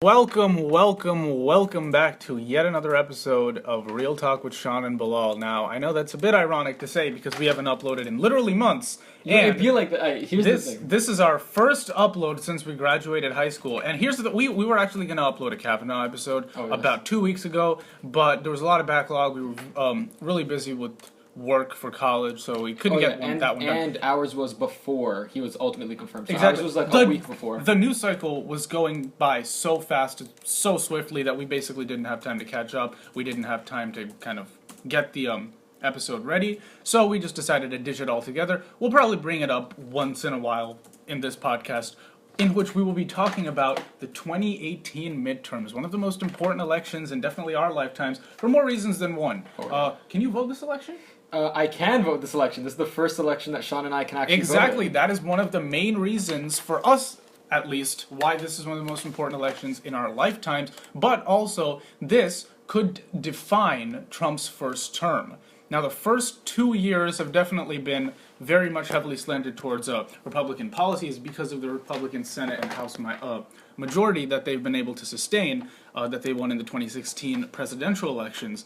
Welcome back to yet another episode of Real Talk with Shan and Bilal. Now, I know that's a bit ironic to say because we haven't uploaded in literally months. I feel like here's this the thing. this is our first upload since we graduated high school. And here's we were actually going to upload a Kavanaugh episode about 2 weeks ago, but there was a lot of backlog. We were really busy with work for college, so we couldn't get that one done. And ours was before he was ultimately confirmed. So Exactly. Ours was like a week before. The news cycle was going by so fast, so swiftly that we basically didn't have time to catch up. We didn't have time to kind of get the episode ready, so we just decided to dish it all together. We'll probably bring it up once in a while in this podcast, in which we will be talking about the 2018 midterms, one of the most important elections in definitely our lifetimes, for more reasons than one. Can you vote this election? I can vote this election. This is the first election that Sean and I can actually vote. Exactly. That is one of the main reasons, for us at least, why this is one of the most important elections in our lifetimes, but also this could define Trump's first term. Now, the first 2 years have definitely been very much heavily slanted towards Republican policies because of the Republican Senate and House majority that they've been able to sustain, that they won in the 2016 presidential elections.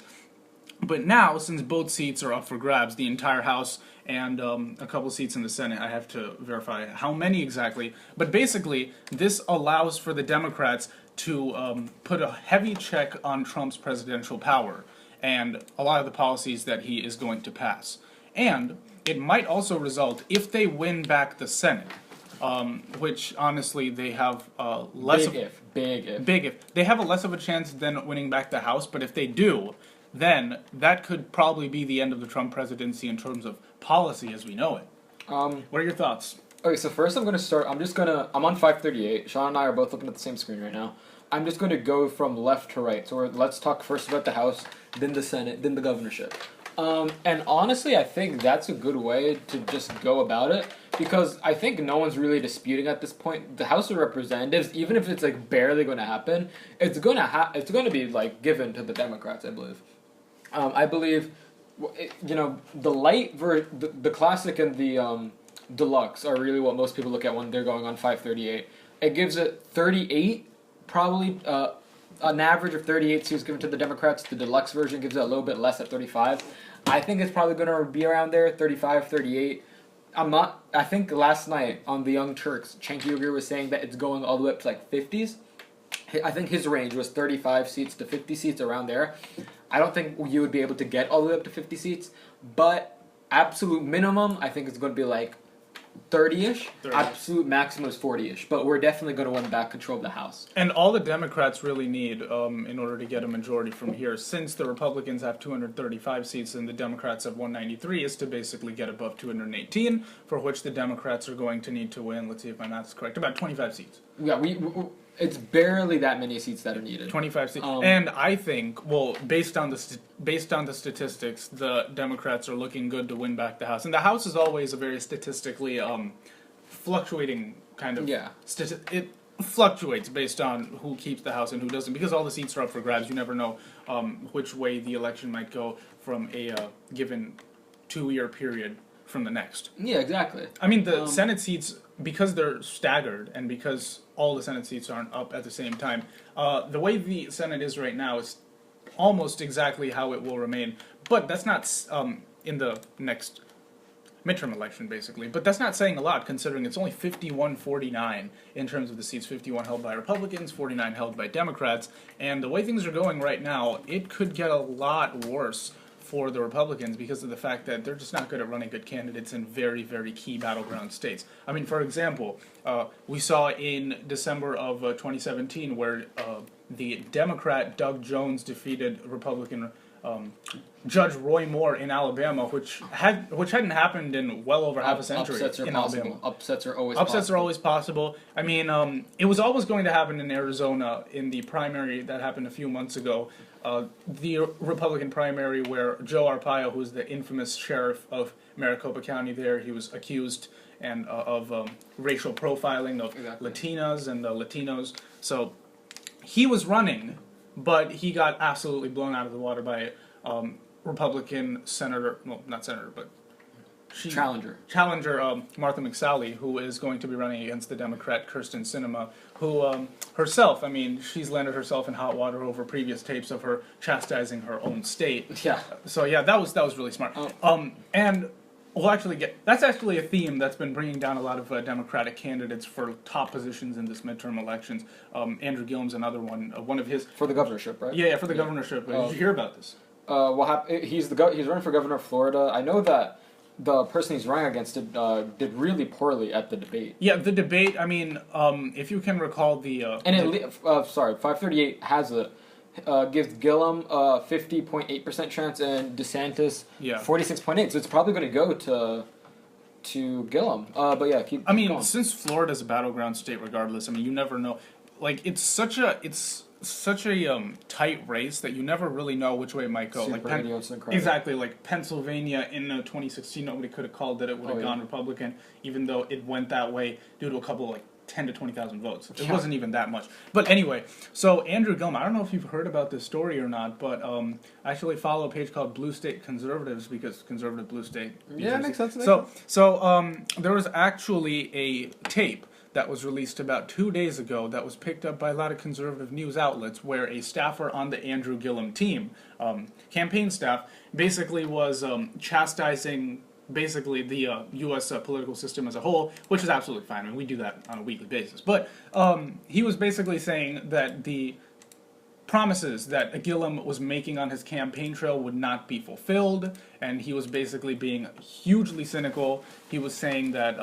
But now, since both seats are up for grabs, the entire House and a couple seats in the Senate, I have to verify how many exactly, but basically, this allows for the Democrats to put a heavy check on Trump's presidential power and a lot of the policies that he is going to pass. And it might also result, if they win back the Senate, which honestly they have less Big if. They have a less of a chance than winning back the House, but if they do, then that could probably be the end of the Trump presidency in terms of policy as we know it. What are your thoughts? Okay, so first I'm on 538. Sean and I are both looking at the same screen right now. I'm just going to go from left to right. So let's talk first about the House, then the Senate, then the governorship. And honestly, I think that's a good way to just go about it, because I think no one's really disputing at this point. The House of Representatives, even if it's like barely going to happen, it's going to be like given to the Democrats, I believe. I believe, the classic and the deluxe are really what most people look at when they're going on 538. It gives it 38, probably an average of 38 seats given to the Democrats. The deluxe version gives it a little bit less at 35. I think it's probably going to be around there, 35, 38. I think last night on the Young Turks, Cenk Uygur was saying that it's going all the way up to like 50s. I think his range was 35 seats to 50 seats, around there. I don't think you would be able to get all the way up to 50 seats, but absolute minimum, I think it's going to be like 30-ish. 30. Absolute maximum is 40-ish, but we're definitely going to win back control of the House. And all the Democrats really need, in order to get a majority from here, since the Republicans have 235 seats and the Democrats have 193, is to basically get above 218, for which the Democrats are going to need to win, let's see if my math is correct, about 25 seats. Yeah, it's barely that many seats that are needed. 25 seats. And I think, well, based on the statistics, the Democrats are looking good to win back the House. And the House is always a very statistically fluctuating kind of... Yeah. It fluctuates based on who keeps the House and who doesn't. Because all the seats are up for grabs, you never know which way the election might go from a given 2-year period from the next. Yeah, exactly. I mean, the Senate seats, because they're staggered and because all the Senate seats aren't up at the same time, the way the Senate is right now is almost exactly how it will remain. But that's not in the next midterm election, basically. But that's not saying a lot, considering it's only 51-49 in terms of the seats. 51 held by Republicans, 49 held by Democrats. And the way things are going right now, it could get a lot worse for the Republicans because of the fact that they're just not good at running good candidates in very, very key battleground states. I mean, for example, we saw in December of 2017 where the Democrat Doug Jones defeated Republican Judge Roy Moore in Alabama, which hadn't happened in well over half a century. Upsets are in possible. Alabama. Upsets are always possible. I mean, it was always going to happen in Arizona in the primary that happened a few months ago. The Republican primary where Joe Arpaio, who's the infamous sheriff of Maricopa County there, he was accused of racial profiling of Latinas and Latinos. So he was running, but he got absolutely blown out of the water by Republican senator, well, not senator, but Challenger. Martha McSally, who is going to be running against the Democrat Kirsten Sinema, who herself, I mean, she's landed herself in hot water over previous tapes of her chastising her own state. Yeah. So yeah, that was really smart. And we'll actually that's actually a theme that's been bringing down a lot of Democratic candidates for top positions in this midterm elections. Andrew Gillum's another one of his For the governorship, right? Yeah, for the governorship. Did you hear about this? He's running for governor of Florida. I know that the person he's running against did really poorly at the debate. Yeah, the debate. I mean, if you can recall the 538 has gives Gillum a 50.8% chance and DeSantis 46.8. So it's probably going to go to Gillum. But yeah, keep. I mean, going. Since Florida's a battleground state, regardless. I mean, you never know. Like it's such a tight race that you never really know which way it might go. Exactly, like Pennsylvania in 2016, nobody could have called that it would have gone Republican, even though it went that way due to a couple like 10 to 20,000 votes. It wasn't even that much. But anyway, so Andrew Gillum, I don't know if you've heard about this story or not, but I actually follow a page called Blue State Conservatives because conservative blue state. Yeah, it makes sense. So there was actually a tape that was released about 2 days ago that was picked up by a lot of conservative news outlets where a staffer on the Andrew Gillum team, campaign staff, basically was chastising basically the U.S. Political system as a whole, which is absolutely fine. I mean, we do that on a weekly basis. But he was basically saying that the promises that Gillum was making on his campaign trail would not be fulfilled, and he was basically being hugely cynical. He was saying that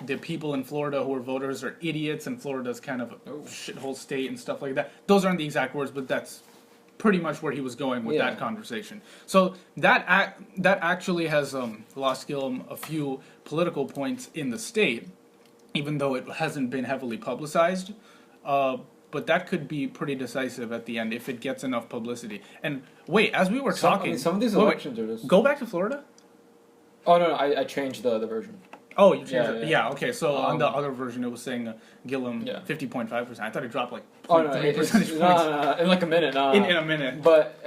the people in Florida who are voters are idiots, and Florida's kind of a shithole state and stuff like that. Those aren't the exact words, but that's pretty much where he was going with that conversation. So that actually has lost Gillum a few political points in the state, even though it hasn't been heavily publicized. But that could be pretty decisive at the end if it gets enough publicity. And wait, as we were talking, I mean, some of these elections are just... Go back to Florida? Oh, no, I changed the version. Oh, you changed it? Yeah, okay. So on the other version, it was saying Gillum 50.5%. I thought it dropped like 3 percentage points. No, in like a minute. In a minute. But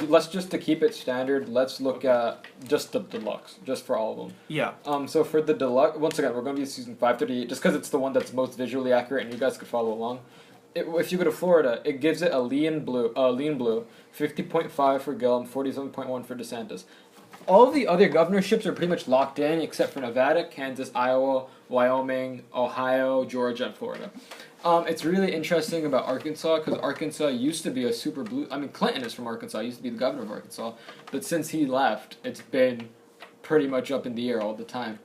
let's just, to keep it standard, let's look at just the deluxe, just for all of them. Yeah. So for the deluxe, once again, we're going to be using 538, just because it's the one that's most visually accurate and you guys could follow along. If you go to Florida, it gives it a lean blue, 50.5 for Gillum, 47.1 for DeSantis. All the other governorships are pretty much locked in, except for Nevada, Kansas, Iowa, Wyoming, Ohio, Georgia, and Florida. It's really interesting about Arkansas, because Arkansas used to be a super blue... I mean, Clinton is from Arkansas, he used to be the governor of Arkansas, but since he left, it's been pretty much up in the air all the time.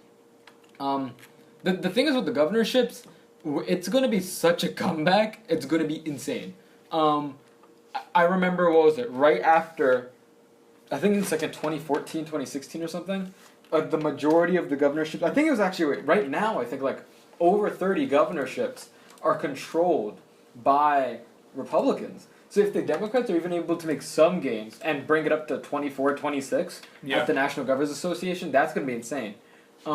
The thing is with the governorships, it's going to be such a comeback, it's going to be insane. I remember, what was it, right after... I think it's like in 2014, 2016 or something, the majority of the governorships, I think it was actually, right now, I think like over 30 governorships are controlled by Republicans. So if the Democrats are even able to make some gains and bring it up to 24, 26 at the National Governors Association, that's going to be insane. I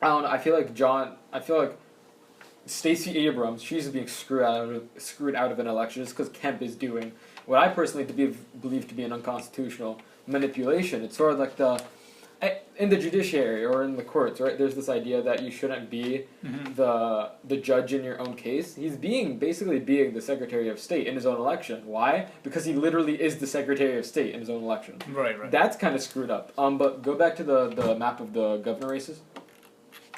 don't know, I feel like Stacey Abrams, she's being screwed out of an election just because Kemp is doing what I personally believe to be an unconstitutional manipulation. It's sort of like in the judiciary or in the courts, right? There's this idea that you shouldn't be the judge in your own case. He's basically being the Secretary of State in his own election. Why? Because he literally is the Secretary of State in his own election. Right. That's kind of screwed up. But go back to the map of the governor races.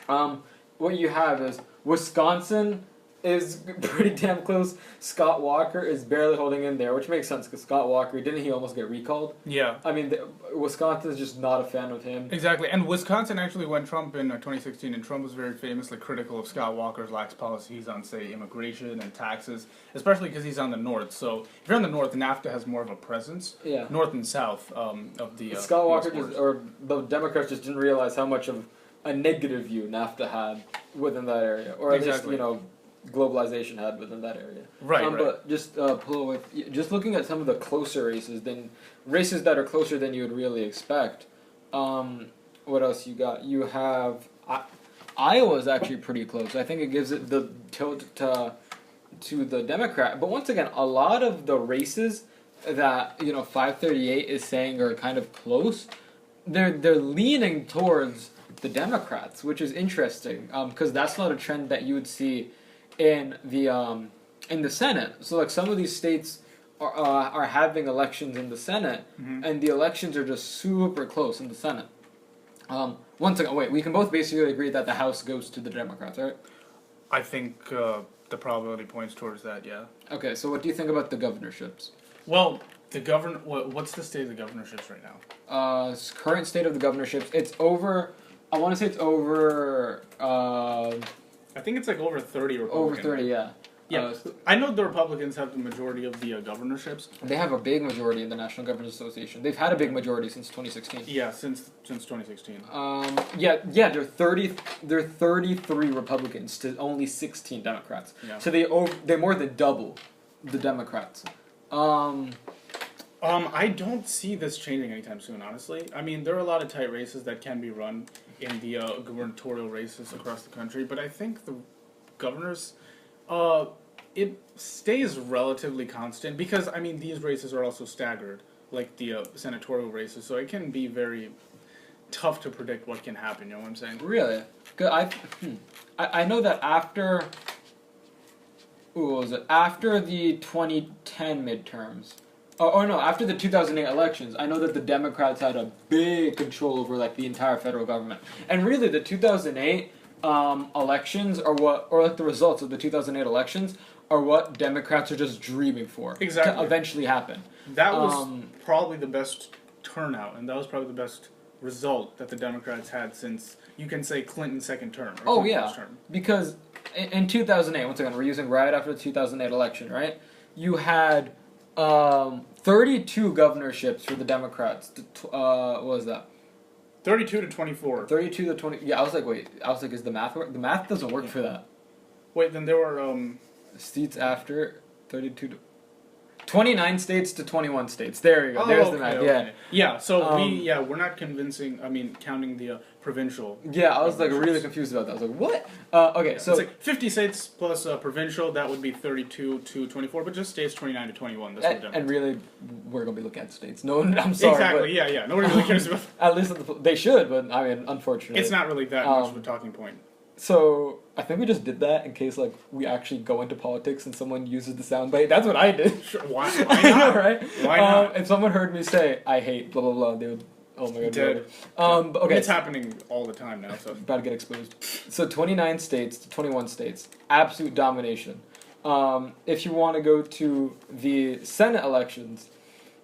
What you have is Wisconsin is pretty damn close. Scott Walker is barely holding in there, which makes sense because Scott Walker, didn't he almost get recalled? Yeah. I mean, Wisconsin's just not a fan of him. Exactly. And Wisconsin actually, when Trump in 2016, and Trump was very famously critical of Scott Walker's lax policies on, say, immigration and taxes, especially because he's on the north. So if you're on the north, NAFTA has more of a presence. Yeah. North and south of the... Scott Walker or the Democrats just didn't realize how much of a negative view NAFTA had within that area. Or at least, globalization had within that area. Right. But just just looking at some of the closer races that are closer than you would really expect. What else you got? You have Iowa's actually pretty close. I think it gives it the tilt to the Democrat. But once again, a lot of the races that 538 is saying are kind of close they're leaning towards the Democrats, which is interesting, because that's not a trend that you would see in the Senate. So like some of these states are having elections in the Senate, and the elections are just super close in the Senate. One second, wait. We can both basically agree that the House goes to the Democrats, right? I think the probability points towards that. Yeah. Okay, so what do you think about the governorships? Well, what's the state of the governorships right now? Current state of the governorships. It's over. I want to say it's over. I think it's like over 30 Republicans. Over 30, yeah. Yeah, I know the Republicans have the majority of the governorships. They have a big majority in the National Governors Association. They've had a big majority since 2016. Yeah, since 2016. Yeah, they're 33 Republicans to only 16 Democrats. Yeah. So they more than double the Democrats. I don't see this changing anytime soon, honestly. I mean, there are a lot of tight races that can be run in the gubernatorial races across the country, but I think the governors, it stays relatively constant because, I mean, these races are also staggered, like the senatorial races, so it can be very tough to predict what can happen, you know what I'm saying? Really? I know that after... What was it? After the 2010 midterms... no, after the 2008 elections, I know that the Democrats had a big control over, like, the entire federal government. And really, the 2008 elections are what... Or, like, the results of the 2008 elections are what Democrats are just dreaming for. Exactly. To eventually happen. That was probably the best turnout, and that was probably the best result that the Democrats had since, you can say, Clinton's second term. Oh, yeah. Term. Because in 2008, once again, we're using right after the 2008 election, right? You had 32 governorships for the Democrats. What was that? 32 to 24. 32 to 20. Yeah, I was like, is the math work? The math doesn't work for that. Wait, then there were seats after 32 to 29 states to 21 states. There you go. There's the math. Okay. Yeah. So we're not counting the provincial. Yeah, I was like really confused about that. I was like, what? Okay, yeah, so it's like 50 states plus provincial. That would be 32 to 24, but just states 29 to 21. That's what and really, we're gonna be looking at states. No, I'm sorry. Exactly. Yeah. Nobody really cares about. At least they should, but I mean, unfortunately, it's not really that much of a talking point. So I think we just did that in case like we actually go into politics and someone uses the soundbite. That's what I did. Sure. Why not? Right? Why not? If someone heard me say I hate blah blah blah, they would. Oh my god. Dead. But okay. It's happening all the time now. So about to get exposed. So 29 states to 21 states, absolute domination. If you want to go to the Senate elections,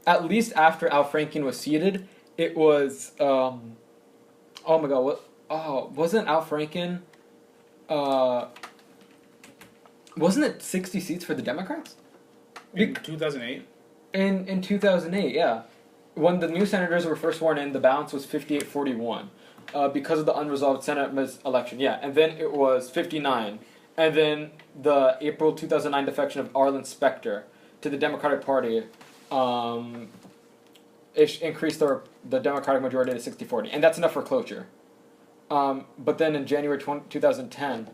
at least after Al Franken was seated, it was. Oh my god! What? Oh, wasn't Al Franken? Wasn't it 60 seats for the Democrats? In 2008? In 2008, yeah. When the new senators were first sworn in, the balance was 58-41 because of the unresolved Senate election, yeah. And then it was 59. And then the April 2009 defection of Arlen Specter to the Democratic Party increased the Democratic majority to 60-40. And that's enough for cloture. But then in January 2010,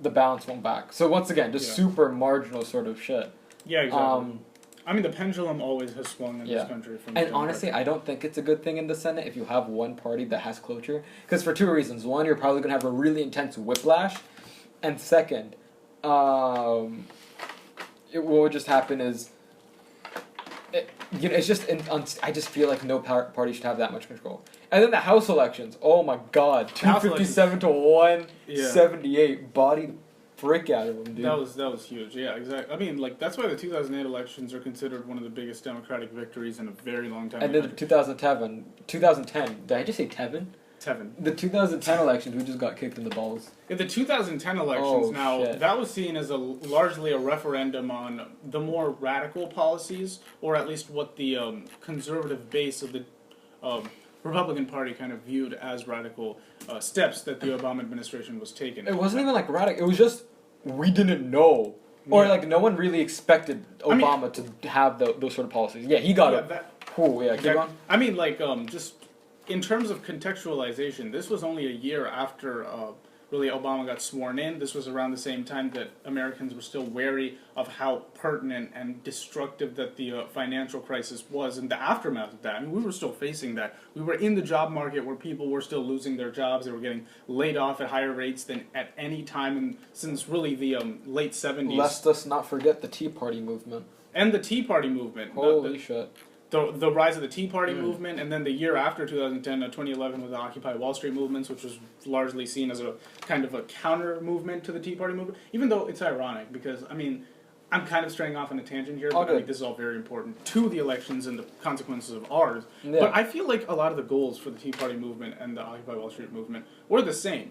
the balance went back. So once again, just super marginal sort of shit. Yeah, exactly. I mean, the pendulum always has swung in this country. And honestly, I don't think it's a good thing in the Senate if you have one party that has cloture. Because for two reasons. One, you're probably going to have a really intense whiplash. And second, what would just happen is... it's just... I just feel like no party should have that much control. And then the House elections. Oh my god. 257 to 178. Body frick out of them, dude. That was huge. Yeah, exactly. I mean, like, that's why the 2008 elections are considered one of the biggest Democratic victories in a very long time. And then the 2010. Did I just say Tevin? Tevin. The 2010 elections, we just got kicked in the balls. Yeah, the 2010 elections, that was seen as largely a referendum on the more radical policies, or at least what the conservative base of the Republican Party kind of viewed as radical steps that the Obama administration was taking. It wasn't even like radical. It was just, we didn't know. Or like no one really expected Obama to have those sort of policies. Yeah, he got it. Keep going. I mean, like, just in terms of contextualization, this was only a year after really Obama got sworn in. This was around the same time that Americans were still wary of how pertinent and destructive that the financial crisis was in the aftermath of that. I mean, we were still facing that. We were in the job market where people were still losing their jobs. They were getting laid off at higher rates than at any time since really the late 70s. Lest us not forget the Tea Party movement. And the Tea Party movement. Holy shit. The rise of the Tea Party movement, and then the year after 2010, 2011, with the Occupy Wall Street movements, which was largely seen as a kind of a counter movement to the Tea Party movement. Even though it's ironic, because, I mean, I'm kind of straying off on a tangent here, but I think this is all very important to the elections and the consequences of ours. Yeah. But I feel like a lot of the goals for the Tea Party movement and the Occupy Wall Street movement were the same.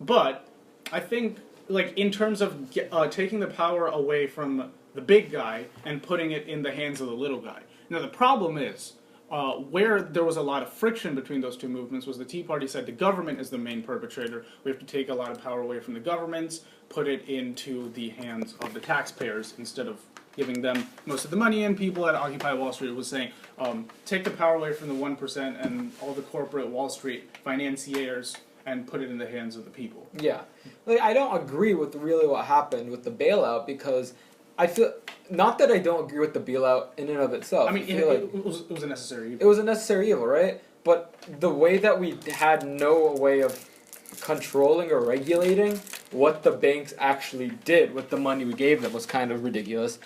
But I think, like, in terms of taking the power away from the big guy and putting it in the hands of the little guy. Now, the problem is, where there was a lot of friction between those two movements was the Tea Party said the government is the main perpetrator. We have to take a lot of power away from the governments, put it into the hands of the taxpayers instead of giving them most of the money. And people at Occupy Wall Street was saying, take the power away from the 1% and all the corporate Wall Street financiers and put it in the hands of the people. Yeah. Like, I don't agree with really what happened with the bailout because I feel, not that I don't agree with the bailout in and of itself. I mean, it was a necessary evil. It was a necessary evil, right? But the way that we had no way of controlling or regulating what the banks actually did with the money we gave them was kind of ridiculous.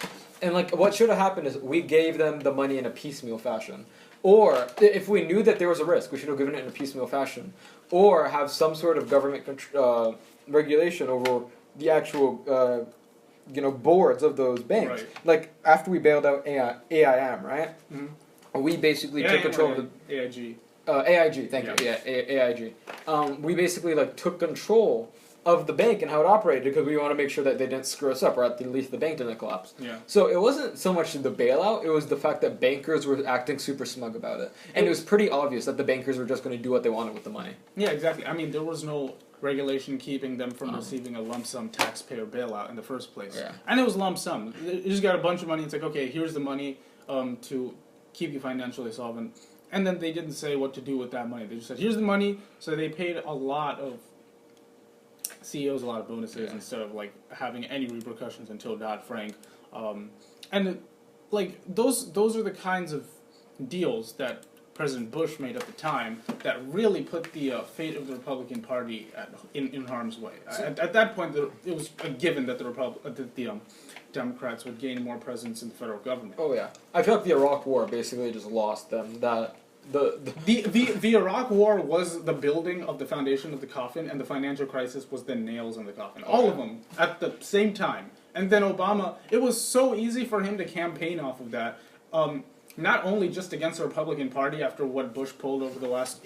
And like, what should have happened is we gave them the money in a piecemeal fashion. Or, if we knew that there was a risk, we should have given it in a piecemeal fashion. Or have some sort of government regulation over the actual boards of those banks. Right. Like, after we bailed out AIM, right? Mm-hmm. We basically took control of the... AIG. AIG, thank you. Yeah, AIG. We basically, like, took control of the bank and how it operated because we want to make sure that they didn't screw us up, or at least the bank didn't collapse. Yeah. So it wasn't so much the bailout, it was the fact that bankers were acting super smug about it. And it was pretty obvious that the bankers were just going to do what they wanted with the money. Yeah, exactly. I mean, there was no regulation keeping them from receiving a lump sum taxpayer bailout in the first place. Yeah. And it was lump sum. You just got a bunch of money, it's like, okay, here's the money to keep you financially solvent. And then they didn't say what to do with that money. They just said, here's the money. So they paid a lot of CEOs a lot of bonuses instead of like having any repercussions until Dodd-Frank. And like those are the kinds of deals that President Bush made at the time that really put the fate of the Republican Party in harm's way. At that point, it was a given that the Democrats would gain more presence in the federal government. Oh yeah, I feel like the Iraq War basically just lost them. The Iraq War was the building of the foundation of the coffin, and the financial crisis was the nails in the coffin. All of them at the same time. And then Obama, it was so easy for him to campaign off of that. Not only just against the Republican Party after what Bush pulled over the last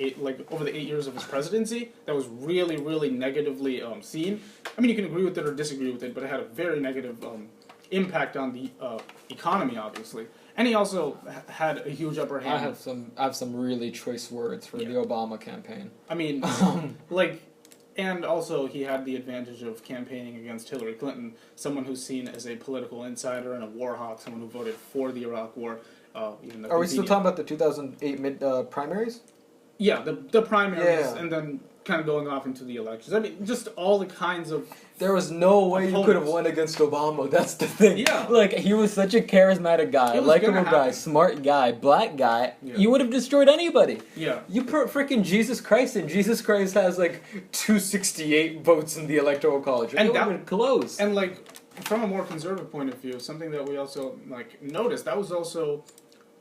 over the 8 years of his presidency, that was really, really negatively seen. I mean, you can agree with it or disagree with it, but it had a very negative impact on the economy, obviously. And he also had a huge upper hand. I have some really choice words for the Obama campaign. I mean, and also he had the advantage of campaigning against Hillary Clinton, someone who's seen as a political insider and a war hawk, someone who voted for the Iraq War. Are we still talking about the 2008 primaries? Yeah, the primaries, and then kind of going off into the elections. I mean, just all the kinds of... There was no way you could have won against Obama. That's the thing. Yeah. Like, he was such a charismatic guy, likable guy, smart guy, black guy. Yeah. You would have destroyed anybody. Yeah. You put freaking Jesus Christ in. Jesus Christ has, like, 268 votes in the Electoral College. And that would close. And, like, from a more conservative point of view, something that we also, like, noticed, that was also...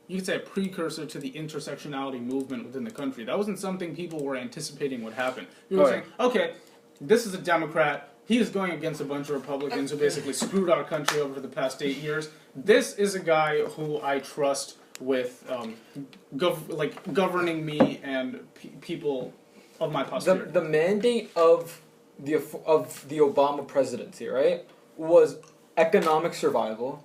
You could say a precursor to the intersectionality movement within the country. That wasn't something people were anticipating would happen. People were saying, okay, this is a Democrat. He is going against a bunch of Republicans who basically screwed our country over the past 8 years. This is a guy who I trust with governing me and people of my posterity. The mandate of the Obama presidency, right, was economic survival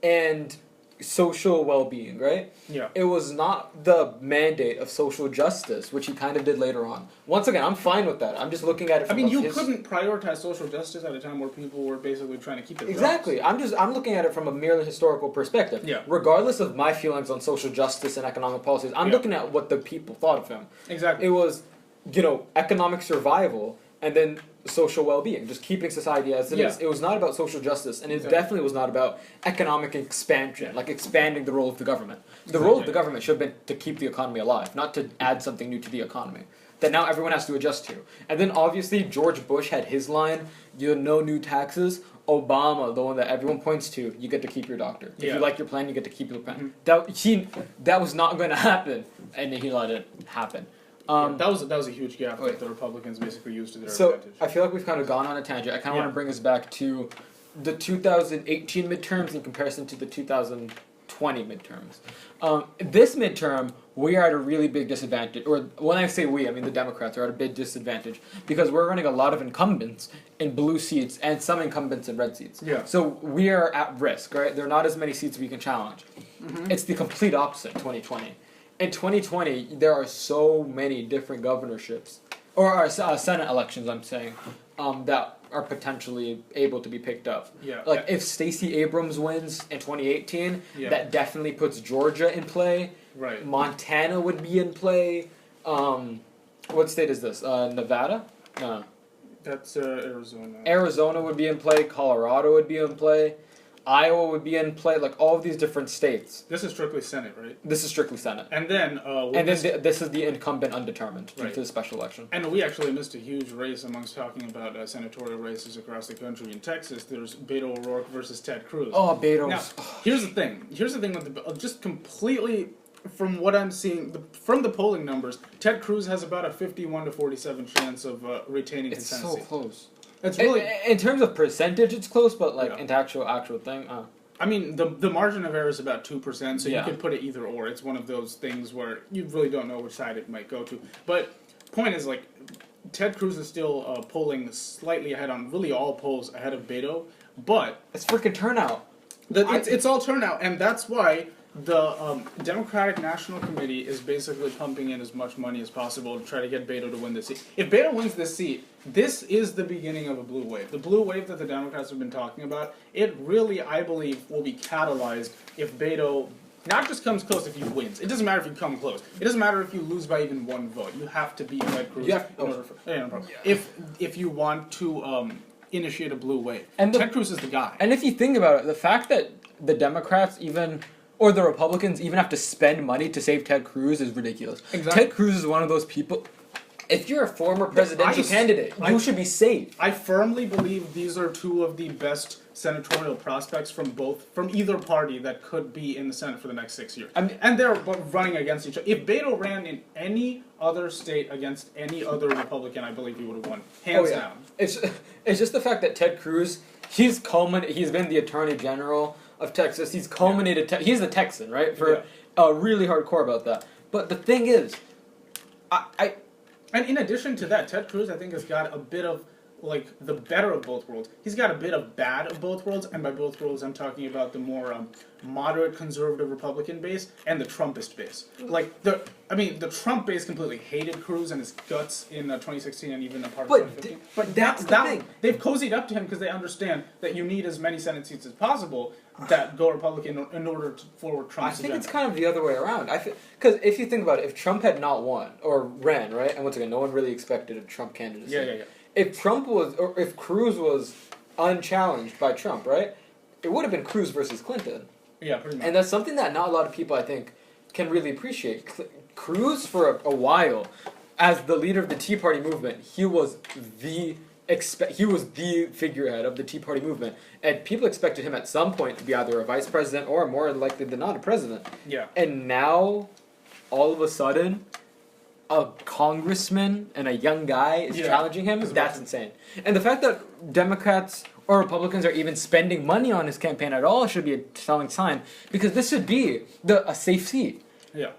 and social well-being, right? Yeah. It was not the mandate of social justice, which he kind of did later on. Once again, I'm fine with that. I'm just looking at it from you couldn't prioritize social justice at a time where people were basically trying to keep their Exactly. jobs. I'm looking at it from a merely historical perspective. Yeah. Regardless of my feelings on social justice and economic policies, I'm looking at what the people thought of him. Exactly. It was, economic survival and then social well-being, just keeping society as it is. It was not about social justice, and it definitely was not about economic expansion, like expanding the role of the government. The role of the government should have been to keep the economy alive, not to add something new to the economy that now everyone has to adjust to. And then obviously George Bush had his line, no new taxes. Obama, the one that everyone points to, you get to keep your doctor. If you like your plan, you get to keep your plan. That was not going to happen, and he let it happen. That was a huge gap that the Republicans basically used to their advantage. I feel like we've kind of gone on a tangent. I kind of want to bring us back to the 2018 midterms in comparison to the 2020 midterms. This midterm, we are at a really big disadvantage. Or when I say we, I mean the Democrats are at a big disadvantage because we're running a lot of incumbents in blue seats and some incumbents in red seats. Yeah. So we are at risk, right? There are not as many seats we can challenge. It's the complete opposite, 2020. In 2020, there are so many different governorships, or Senate elections, I'm saying, that are potentially able to be picked up. Yeah. Like, if Stacey Abrams wins in 2018, that definitely puts Georgia in play. Right. Montana would be in play. What state is this? Nevada? No. That's Arizona. Arizona would be in play. Colorado would be in play. Iowa would be in play. Like, all of these different states. This is strictly Senate, right? This is strictly Senate. And then... this is the incumbent undetermined due to the special election. And we actually missed a huge race amongst talking about senatorial races across the country. In Texas, there's Beto O'Rourke versus Ted Cruz. Oh, Beto. Now, here's the thing. With just completely... From what I'm seeing, from the polling numbers, Ted Cruz has about a 51 to 47 chance of retaining his Senate seat. It's so close. It's really... In terms of percentage, it's close, but like into actual thing... I mean, the margin of error is about 2%, so you could put it either or. It's one of those things where you really don't know which side it might go to. But point is, like, Ted Cruz is still polling slightly ahead on really all polls ahead of Beto, but... It's freaking turnout. It's all turnout, and that's why the Democratic National Committee is basically pumping in as much money as possible to try to get Beto to win this seat. If Beto wins this seat, this is the beginning of a blue wave. The blue wave that the Democrats have been talking about, it really, I believe, will be catalyzed if Beto not just comes close if he wins. It doesn't matter if you come close. It doesn't matter if you lose by even one vote. You have to beat Ted Cruz if you want to initiate a blue wave. And Ted Cruz is the guy. And if you think about it, the fact that the Democrats even... or the Republicans even have to spend money to save Ted Cruz is ridiculous. Exactly. Ted Cruz is one of those people... If you're a former presidential candidate, you should be safe. I firmly believe these are two of the best senatorial prospects from either party that could be in the Senate for the next 6 years. And they're running against each other. If Beto ran in any other state against any other Republican, I believe he would have won. Hands down. It's just the fact that Ted Cruz, he's been the Attorney General of Texas. He's culminated. He's a Texan, right? Really hardcore about that. But the thing is, and in addition to that, Ted Cruz, I think, has got a bit of, like, the better of both worlds. He's got a bit of bad of both worlds, and by both worlds, I'm talking about the more moderate conservative Republican base and the Trumpist base. Like, the Trump base completely hated Cruz and his guts in 2016 and even a part of 2015. But that's the thing. They've cozied up to him because they understand that you need as many Senate seats as possible that go Republican in order to forward Trump's agenda. I think it's kind of the other way around. Because if you think about it, if Trump had not won, or ran, right? And once again, no one really expected a Trump candidacy. Yeah. If Cruz was unchallenged by Trump, right? It would have been Cruz versus Clinton. Yeah, pretty much. And that's something that not a lot of people, I think, can really appreciate. Cruz, for a while, as the leader of the Tea Party movement, he was the figurehead of the Tea Party movement, and people expected him at some point to be either a vice president or, more likely than not, a president. Yeah. And now, all of a sudden, a congressman and a young guy is challenging him. That's insane. And the fact that Democrats or Republicans are even spending money on his campaign at all should be a telling sign, because this should be a safe seat. Yeah.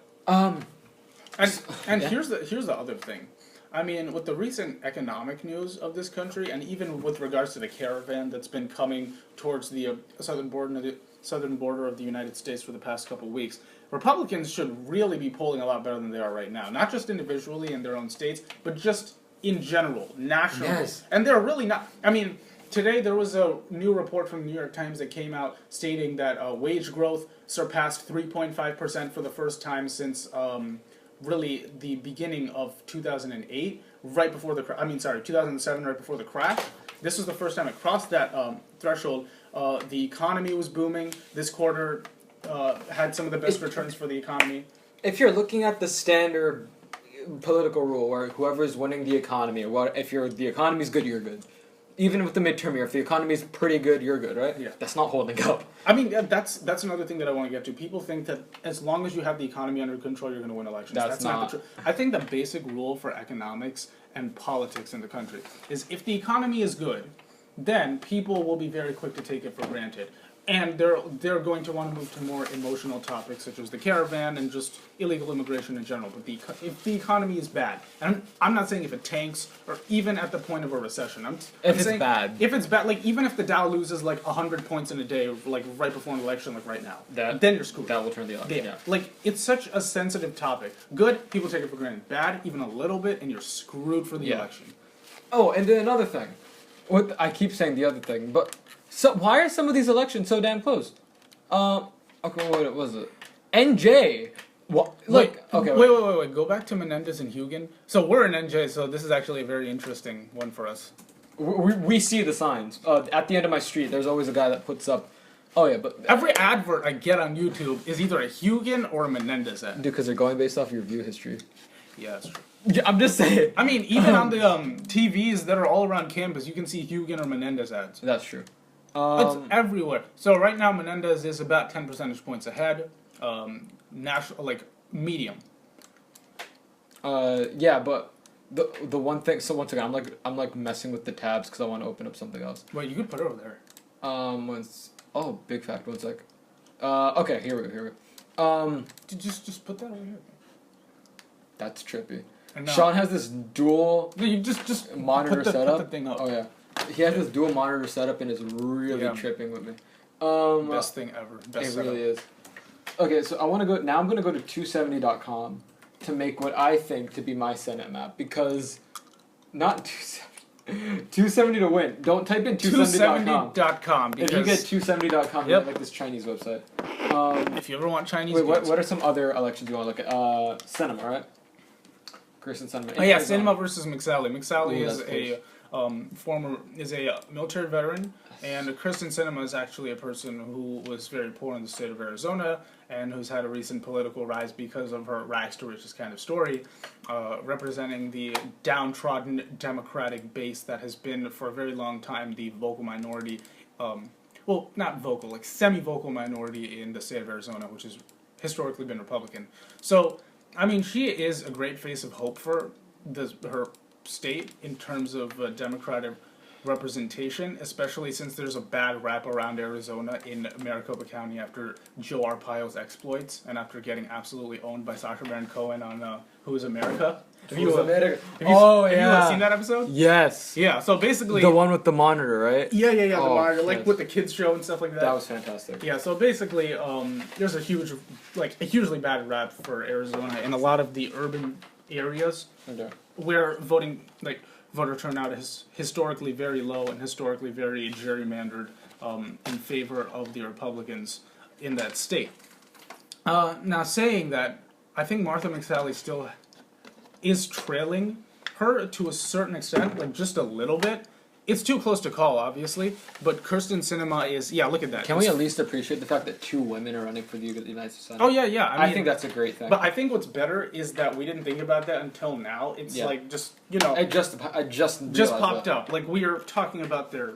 Here's the other thing. I mean, with the recent economic news of this country, and even with regards to the caravan that's been coming towards the southern border of the United States for the past couple of weeks, Republicans should really be polling a lot better than they are right now. Not just individually in their own states, but just in general, nationally. Yes. And they're really not... I mean, today there was a new report from the New York Times that came out stating that wage growth surpassed 3.5% for the first time since really the beginning of 2008, right before the 2007, right before the crash. This was the first time it crossed that threshold. The economy was booming. This quarter had some of the best returns for the economy. If you're looking at the standard political rule where whoever's winning the economy, or if the economy's good, you're good. Even with the midterm year, if the economy's pretty good, you're good, right? Yeah. That's not holding up. I mean, that's another thing that I want to get to. People think that as long as you have the economy under control, you're going to win elections. That's not the truth. I think the basic rule for economics and politics in the country is if the economy is good, then people will be very quick to take it for granted. And they're going to want to move to more emotional topics such as the caravan and just illegal immigration in general. But if the economy is bad, and I'm not saying if it tanks or even at the point of a recession. I'm saying bad. If it's bad, like even if the Dow loses like 100 points in a day, like right before an election, like right now, then you're screwed. That will turn the election. Yeah. Like it's such a sensitive topic. Good, people take it for granted. Bad, even a little bit, and you're screwed for the election. Oh, and then another thing. What I keep saying the other thing, but. So why are some of these elections so damn close? Okay, what was it? NJ. What? Wait. Go back to Menendez and Hugen. So we're in NJ, so this is actually a very interesting one for us. We see the signs. At the end of my street, there's always a guy that puts up. Oh yeah, but every advert I get on YouTube is either a Hugen or a Menendez ad. Dude, because they're going based off your view history. Yeah, that's true. Yeah, I'm just saying. I mean, even on the TVs that are all around campus, you can see Hugen or Menendez ads. That's true. It's everywhere. So right now, Menendez is about 10 percentage points ahead. National, like medium. Yeah, but the one thing. So once again, I'm like messing with the tabs because I want to open up something else. Wait, you could put it over there. Big fact. 1 sec. Okay, here we go. Just put that over here. That's trippy. No. Sean has this dual. No, you just monitor setup. Put the thing up. Oh yeah. He has this dual monitor setup and is really tripping with me. Best thing ever. Best setup. Really is. Okay, so I'm going to go to 270.com to make what I think to be my Senate map because not 270 to win. Don't type in 270.com. If you get 270.com, you get like this Chinese website. If you ever want Chinese what are some other elections you want to look at? Cinema, right? Grayson Cinema. Oh yeah, Cinema versus McSally. McSally is a military veteran, and Kristen Sinema is actually a person who was very poor in the state of Arizona and who's had a recent political rise because of her rags to riches kind of story, representing the downtrodden Democratic base that has been for a very long time the vocal minority, well, not vocal, like semi-vocal minority in the state of Arizona, which has historically been Republican. So, I mean, she is a great face of hope for her state in terms of Democratic representation, especially since there's a bad rap around Arizona in Maricopa County after Joe Arpaio's exploits and after getting absolutely owned by Sacha Baron Cohen on Who is America? Have you seen that episode? Yes. Yeah, so basically... The one with the monitor, right? Yeah, the monitor, like with the kids show and stuff like that. That was fantastic. Yeah, so basically, there's a hugely bad rap for Arizona in a lot of the urban areas where voter turnout is historically very low and historically very gerrymandered in favor of the Republicans in that state. Now, saying that, I think Martha McSally still is trailing her to a certain extent, like just a little bit. It's too close to call, obviously, but Kirsten Sinema is... Yeah, look at that. Can we at least appreciate the fact that 2 women are running for the United States Senate? Oh, yeah. I think that's a great thing. But I think what's better is that we didn't think about that until now. It's like just, I just popped up. Like, we are talking about their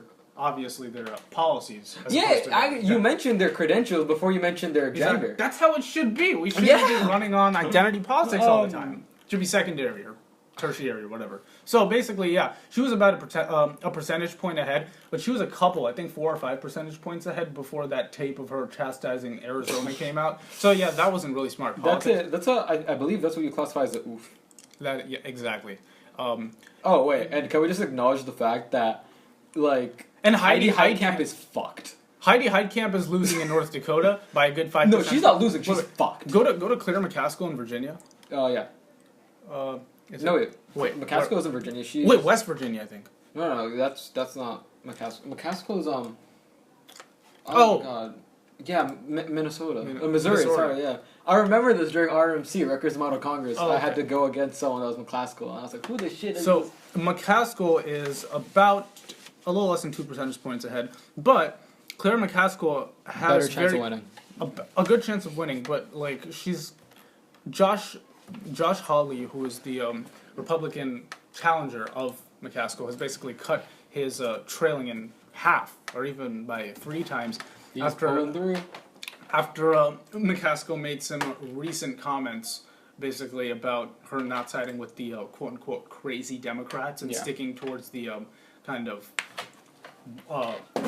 policies. You mentioned their credentials before you mentioned their gender. That's how it should be. We shouldn't be running on identity politics all the time. It should be secondary or tertiary or whatever. So basically, she was about a percentage point ahead, but she was a couple, I think 4 or 5 percentage points ahead before that tape of her chastising Arizona came out. So yeah, that wasn't really smart politics. I believe that's what you classify as a oof. Exactly. Oh wait, and can we just acknowledge the fact that and Heidi Heitkamp is fucked. Heidi Heitkamp is losing in North Dakota by a good 5%. No, she's not losing. She's fucked. Go to Claire McCaskill in Virginia. Oh yeah. Wait. McCaskill's in Virginia. West Virginia, I think. No, that's not McCaskill. McCaskill's my God. Yeah, Minnesota. Missouri, Missouri. sorry, yeah. I remember this during RMC, Records Model Congress. Oh, I okay. had to go against someone that was McClaskill, and I was like, who the shit is So this? McCaskill is about a little less than 2 percentage points ahead, but Claire McCaskill has Better chance of winning. a good chance of winning. But like she's Josh Hawley, who is the Republican challenger of McCaskill, has basically cut his trailing in half, or even by 3 times. He's after pulling through. McCaskill made some recent comments, basically about her not siding with the quote-unquote crazy Democrats and sticking towards the kind of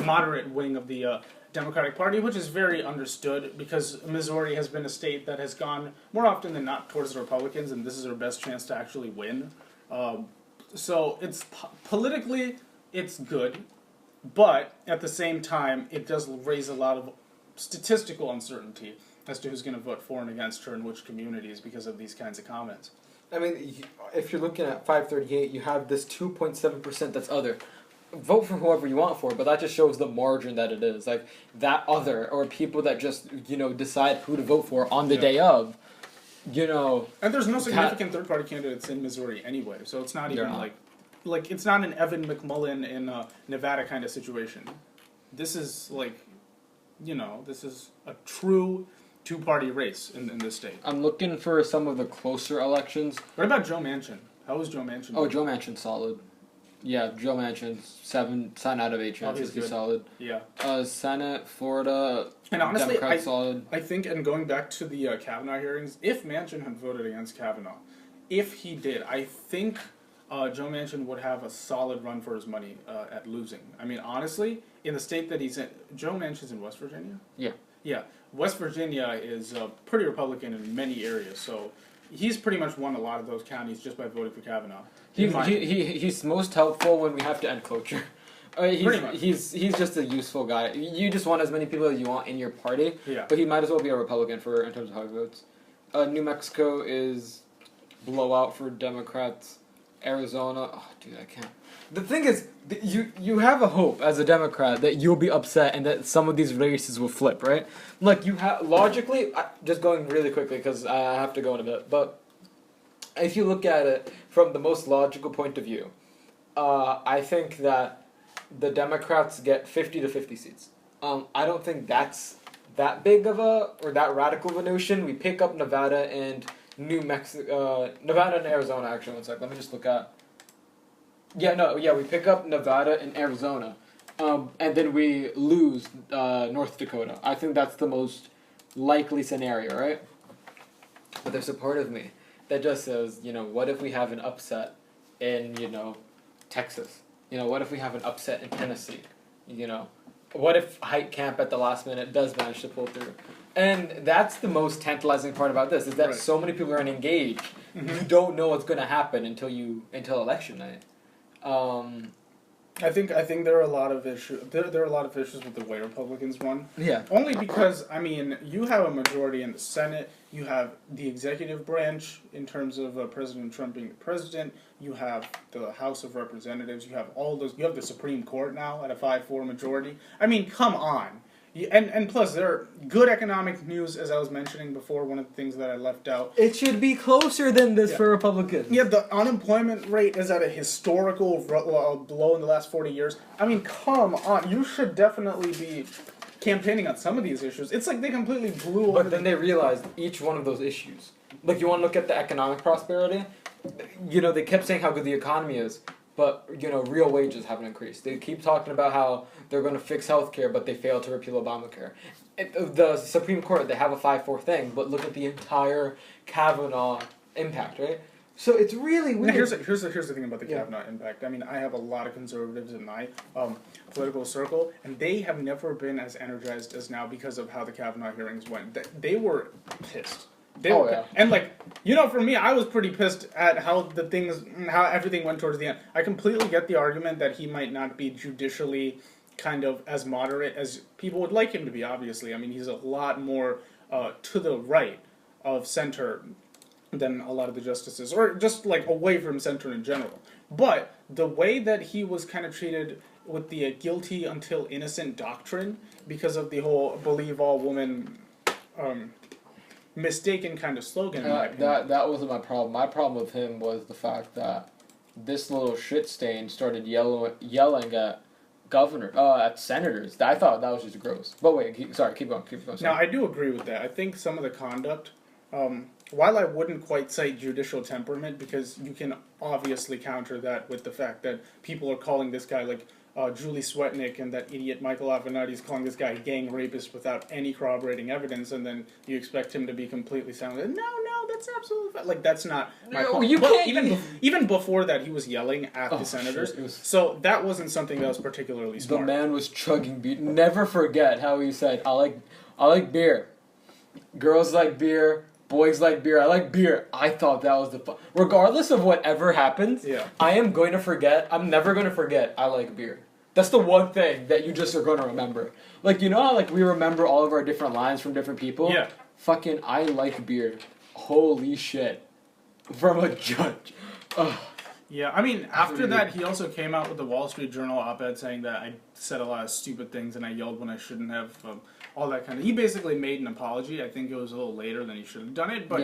moderate wing of the Democratic Party, which is very understood because Missouri has been a state that has gone more often than not towards the Republicans, and this is her best chance to actually win. So it's politically it's good, but at the same time it does raise a lot of statistical uncertainty as to who's going to vote for and against her in which communities because of these kinds of comments. I mean, if you're looking at 538, you have this 2.7% that's other. Vote for whoever you want for, but that just shows the margin that it is. Like, that other, or people that just, decide who to vote for on the day of, And there's no significant third-party candidates in Missouri anyway, so it's not even like it's not an Evan McMullen in Nevada kind of situation. This is this is a true two-party race in this state. I'm looking for some of the closer elections. What about Joe Manchin? How was Joe Manchin? Oh, Joe Manchin's solid. Yeah, Joe Manchin's 7 out of 8 chances. He's solid. Yeah. Senate, Florida, and honestly, Democrats solid. I think, and going back to the Kavanaugh hearings, if Manchin had voted against Kavanaugh, if he did, I think Joe Manchin would have a solid run for his money at losing. I mean, honestly, in the state that he's in, Joe Manchin's in West Virginia? Yeah. Yeah. West Virginia is pretty Republican in many areas, so he's pretty much won a lot of those counties just by voting for Kavanaugh. He's most helpful when we have to end cloture. Pretty much. He's just a useful guy. You just want as many people as you want in your party, Yeah. but he might as well be a Republican in terms of how he votes. New Mexico is blowout for Democrats. Arizona, oh dude, I can't. The thing is, you have a hope as a Democrat that you'll be upset and that some of these races will flip, right? Like you have logically, just going really quickly because I have to go in a bit, but if you look at it from the most logical point of view, I think that the Democrats get 50 to 50 seats. I don't think that's that big of or that radical of a notion. We pick up Nevada and Nevada and Arizona, actually, one sec. Let me just look at... we pick up Nevada and Arizona, and then we lose North Dakota. I think that's the most likely scenario, right? But there's a part of me that just says, what if we have an upset in, Texas? What if we have an upset in Tennessee? What if Hike Camp at the last minute does manage to pull through? And that's the most tantalizing part about this, is that so many people are engaged. Mm-hmm. You don't know what's going to happen until election night. I think there are a lot of issues. There are a lot of issues with the way Republicans run. Yeah. Only because you have a majority in the Senate. You have the executive branch in terms of President Trump being the president. You have the House of Representatives. You have all those. You have the Supreme Court now at a 5-4 majority. Come on. And plus, there are good economic news, as I was mentioning before, one of the things that I left out. It should be closer than this for Republicans. Yeah, the unemployment rate is at a historical low in the last 40 years. Come on. You should definitely be campaigning on some of these issues. It's like they completely blew over. But then they realized each one of those issues. Like, you want to look at the economic prosperity? They kept saying how good the economy is. But, real wages haven't increased. They keep talking about how they're going to fix healthcare, but they failed to repeal Obamacare. The Supreme Court, they have a 5-4 thing, but look at the entire Kavanaugh impact, right? So it's really weird. Here's the thing about the Kavanaugh impact. I have a lot of conservatives in my political circle, and they have never been as energized as now because of how the Kavanaugh hearings went. They were pissed. And for me, I was pretty pissed at how everything went towards the end. I completely get the argument that he might not be judicially kind of as moderate as people would like him to be, obviously. He's a lot more to the right of center than a lot of the justices, or just away from center in general. But the way that he was kind of treated with the guilty until innocent doctrine because of the whole believe all women mistaken kind of slogan. In my opinion. That wasn't my problem. My problem with him was the fact that this little shit stain started yelling at at senators. I thought that was just gross. But wait, keep going. Now, I do agree with that. I think some of the conduct, while I wouldn't quite cite judicial temperament, because you can obviously counter that with the fact that people are calling this guy like Julie Swetnick and that idiot Michael Avenatti is calling this guy a gang rapist without any corroborating evidence, and then you expect him to be completely silent. No, that's absolutely fine. Like, that's not my point. You can't even before that, he was yelling at the senators. Sure, so that wasn't something that was particularly smart. The man was chugging beer. Never forget how he said, I like beer. Girls like beer. Boys like beer. I like beer. I thought that was regardless of whatever happens, I'm never going to forget I like beer. That's the one thing that you just are going to remember. Like, you know how like we remember all of our different lines from different people? Yeah. Fucking I like beer. Holy shit. From a judge. Ugh. Yeah, I mean, after that, he also came out with the Wall Street Journal op-ed saying that I said a lot of stupid things and I yelled when I shouldn't have, all that kind of... He basically made an apology. I think it was a little later than he should have done it, but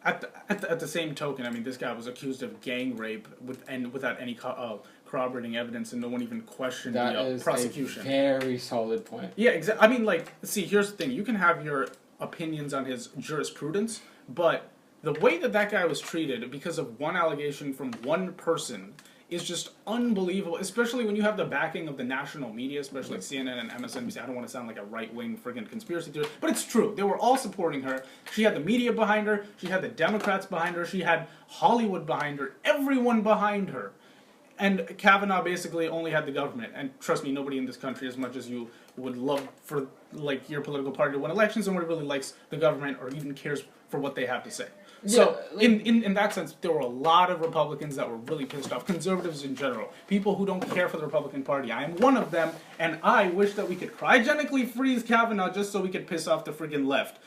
at the same token, I mean, this guy was accused of gang rape without any corroborating evidence, and no one even questioned the prosecution. That is a very solid point. Yeah, exactly. I mean, like, see, here's the thing. You can have your opinions on his jurisprudence, but... the way that guy was treated because of one allegation from one person is just unbelievable, especially when you have the backing of the national media, especially like CNN and MSNBC. I don't want to sound like a right-wing friggin' conspiracy theorist, but it's true. They were all supporting her. She had the media behind her. She had the Democrats behind her. She had Hollywood behind her. Everyone behind her. And Kavanaugh basically only had the government. And trust me, nobody in this country, as much as you would love for like your political party to win elections, nobody really likes the government or even cares for what they have to say. So, in that sense, there were a lot of Republicans that were really pissed off. Conservatives in general. People who don't care for the Republican Party. I am one of them, and I wish that we could cryogenically freeze Kavanaugh just so we could piss off the friggin' left.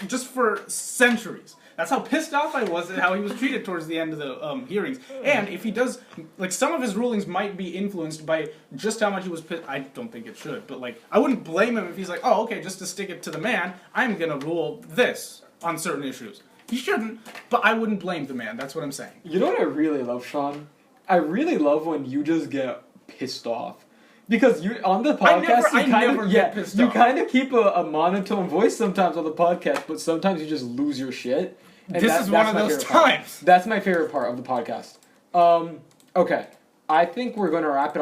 Just for centuries. That's how pissed off I was at how he was treated towards the end of the hearings. And if he does, like, some of his rulings might be influenced by just how much he was pissed. I don't think it should, but, like, I wouldn't blame him if he's like, oh, okay, just to stick it to the man, I'm gonna rule this on certain issues. He shouldn't, but I wouldn't blame the man. That's what I'm saying. You know what I really love, Sean? I really love when you just get pissed off. Because you on the podcast, you kind of keep a monotone voice sometimes on the podcast, but sometimes you just lose your shit. And this is one of those times. That's my favorite part of the podcast. Okay, I think we're going to wrap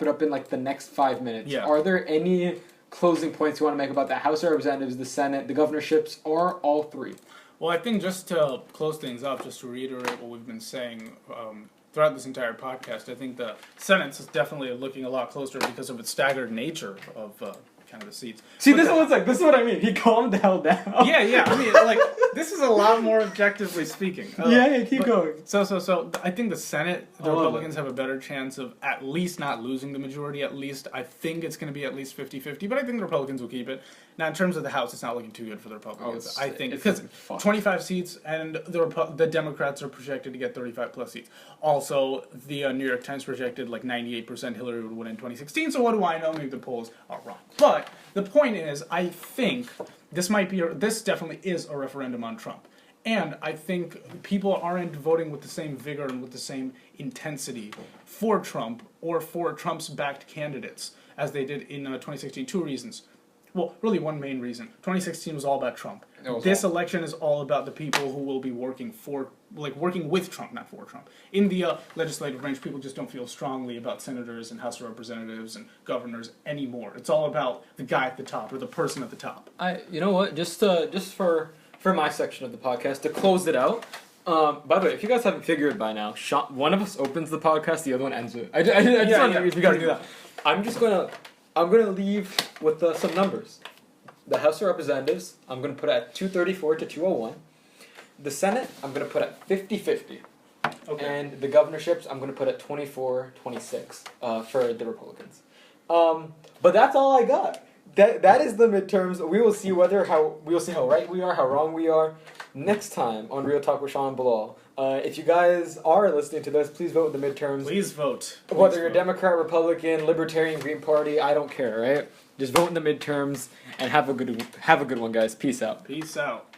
it up in like the next 5 minutes. Yeah. Are there any closing points you want to make about the House of Representatives, the Senate, the governorships, or all three? Well, I think just to close things up, just to reiterate what we've been saying throughout this entire podcast, I think the Senate is definitely looking a lot closer because of its staggered nature of kind of the seats. See, this is what I mean. He calmed the hell down. Yeah. I mean, like, this is a lot more objectively speaking. Keep going. So I think the Senate, the Republicans have a better chance of at least not losing the majority. At least, I think it's going to be at least 50-50, but I think the Republicans will keep it. Now, in terms of the House, it's not looking too good for the Republicans. I think because 25 seats, and the Democrats are projected to get 35 plus seats. Also, the New York Times projected like 98% Hillary would win in 2016. So what do I know? Maybe the polls are wrong. But the point is, I think this definitely is a referendum on Trump. And I think people aren't voting with the same vigor and with the same intensity for Trump or for Trump's backed candidates as they did in 2016. Two reasons. Well, really one main reason. 2016 was all about Trump. This election is all about the people who will be working with Trump, not for Trump. In the legislative branch, people just don't feel strongly about senators and House of Representatives and governors anymore. It's all about the guy at the top or the person at the top. You know what? Just for my section of the podcast to close it out. By the way, if you guys haven't figured by now, one of us opens the podcast, the other one ends it. I just want to if you guys do that. I'm gonna leave with some numbers. The House of Representatives, I'm gonna put at 234 to 201. The Senate, I'm gonna put at 50-50. Okay. And the governorships, I'm gonna put at 24-26 for the Republicans. But that's all I got. That is the midterms. We will see how right we are, how wrong we are next time on Real Talk with Shan and Bilal. If you guys are listening to this, please vote in the midterms. Please vote. Whether you're Democrat, Republican, Libertarian, Green Party, I don't care, right? Just vote in the midterms and have a good one, guys. Peace out. Peace out.